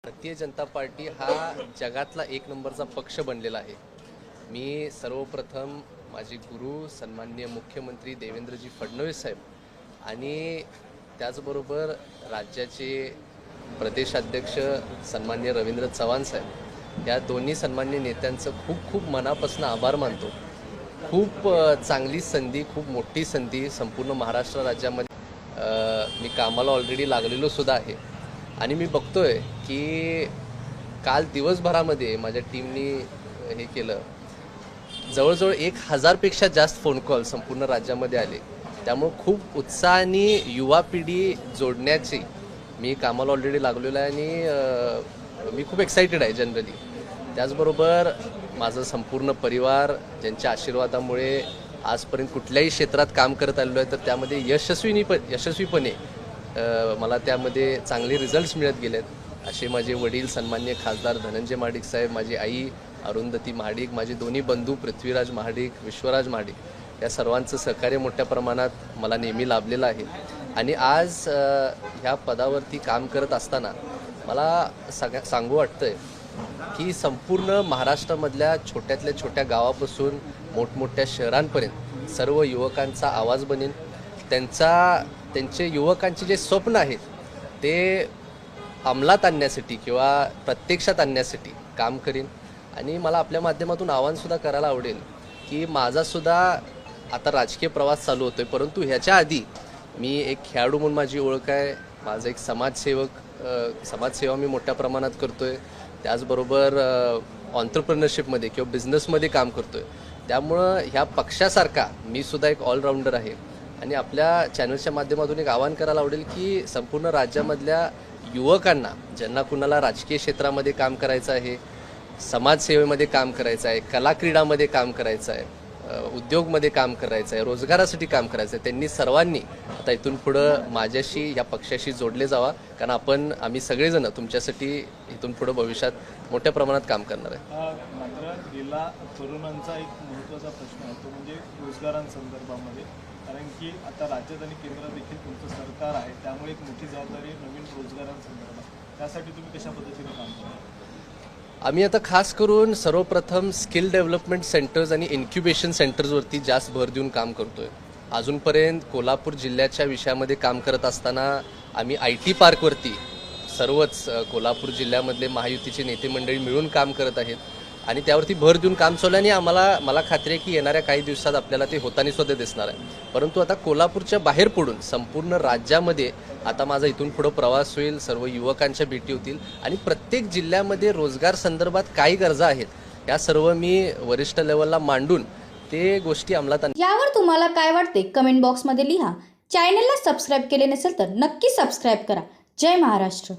Bharatiya Janata party हा जगातला एक नंबरचा पक्ष बनलेला आहे। मी सर्वप्रथम माझे गुरु सन्माननीय मुख्यमंत्री देवेंद्रजी फडणवीस साहेब आणि त्याचबरोबर राज्याचे प्रदेशाध्यक्ष सन्माननीय रवींद्र चव्हाण साहेब या दोन्ही सन्माननीय नेत्यांचं खूप खूप मनापासून आभार मानतो। खूप चांगली संधी, खूप मोठी संधी संपूर्ण महाराष्ट्र राज्यामध्ये मी कामाला ऑलरेडी लागलेलो सुद्धा आहे आणि मी बघतोय की काल दिवसभरामध्ये माझ्या टीमनी हे केलं, जवळजवळ 1000 पेक्षा जास्त फोन कॉल संपूर्ण राज्यामध्ये आले। त्यामुळे खूप उत्साहाने युवा पिढी जोडण्याची मी कामाला ऑलरेडी लागलेलो आहे आणि मी खूप एक्साइटेड आहे जनरली। त्याचबरोबर माझं संपूर्ण परिवार ज्यांच्या आशीर्वादामुळे आजपर्यंत कुठल्याही क्षेत्रात काम करत आलेलो आहे, तर त्यामध्ये यशस्वीपणे मला त्यामध्ये चांगले रिझल्ट्स मिळत गेलेत। असे माझे वडील सन्माननीय खासदार धनंजय महाडिक साहेब, माझी आई अरुंधती महाडिक, माझे दोन्ही बंधू पृथ्वीराज महाडिक, विश्वराज महाडिक या सर्वांचं सहकार्य मोठ्या प्रमाणात मला नेहमी लाभलेलं आहे। आणि आज ह्या पदावरती काम करत असताना मला सांगू वाटतंय की संपूर्ण महाराष्ट्रामधल्या छोट्यातल्या छोट्या गावापासून मोठमोठ्या शहरांपर्यंत सर्व युवकांचा आवाज बनेन। त्यांचे युवकांचे जे स्वप्न आहेत ते अंमलात आणण्यासाठी किंवा प्रत्यक्षात आणण्यासाठी काम करीन। आणि मला आपल्या माध्यमातून आवाहनसुद्धा करायला आवडेल की माझासुद्धा आता राजकीय प्रवास चालू होतोय, परंतु ह्याच्या आधी मी एक खेळाडू म्हणून माझी ओळख आहे। माझा एक समाजसेवा मी मोठ्या प्रमाणात करतोय। त्याचबरोबर ऑन्ट्रप्रिनरशिपमध्ये किंवा बिझनेसमध्ये काम करतोय। त्यामुळं ह्या पक्षासारखा मी सुद्धा एक ऑलराऊंडर आहे आणि आपल्या चॅनलच्या माध्यमातून एक आवाहन करायला आवडेल की संपूर्ण राज्यामधल्या युवकांना ज्यांना कुणाला राजकीय क्षेत्रामध्ये काम करायचं आहे, समाजसेवेमध्ये काम करायचं आहे, कला क्रीडामध्ये काम करायचं आहे, उद्योगमध्ये काम करायचं आहे, रोजगारासाठी काम करायचं आहे, त्यांनी सर्वांनी आता इथून पुढं माझ्याशी या पक्षाशी जोडले जावा, कारण आम्ही सगळेजण तुमच्यासाठी इथून पुढं भविष्यात मोठ्या प्रमाणात काम करणार आहे। मात्र गेला तरुणांचा एक महत्त्वाचा प्रश्न आहे तो म्हणजे रोजगारांसंदर्भामध्ये, कारण की आता राज्यात आणि केंद्रात देखील तुमचं सरकार आहे, त्यामुळे एक मोठी जबाबदारी नवीन रोजगारांसंदर्भात। त्यासाठी तुम्ही कशा पद्धतीने काम करता? आम्ही आता खास करून सर्वप्रथम स्किल डेव्हलपमेंट सेंटर्स आणि इन्क्युबेशन सेंटर्सवरती जास्त भर देऊन काम करतोय। अजूनपर्यंत कोल्हापूर जिल्ह्याच्या विषयामध्ये काम करत असताना आम्ही IT पार्कवरती सर्वच कोल्हापूर जिल्ह्यामधले महायुतीचे नेते मंडळी मिळून काम करत आहेत आणि त्यावरती भर देऊन काम चालू आहे आणि मला खात्री आहे की येणाऱ्या काही दिवसात आपल्याला ते होताना सुद्धा दिसणार आहे। परंतु आता कोल्हापूरच्या बाहेर पडून संपूर्ण राज्यामध्ये आता माझा इथून पुढं प्रवास होईल, सर्व युवकांच्या भेटी होतील आणि प्रत्येक जिल्ह्यामध्ये रोजगार संदर्भात काही गरजा आहेत या सर्व मी वरिष्ठ लेवलला मांडून ते गोष्टी अंमलात आणतील। यावर तुम्हाला काय वाटते कमेंट बॉक्समध्ये लिहा। चॅनलला सबस्क्राईब केले नसेल तर नक्की सबस्क्राईब करा। जय महाराष्ट्र।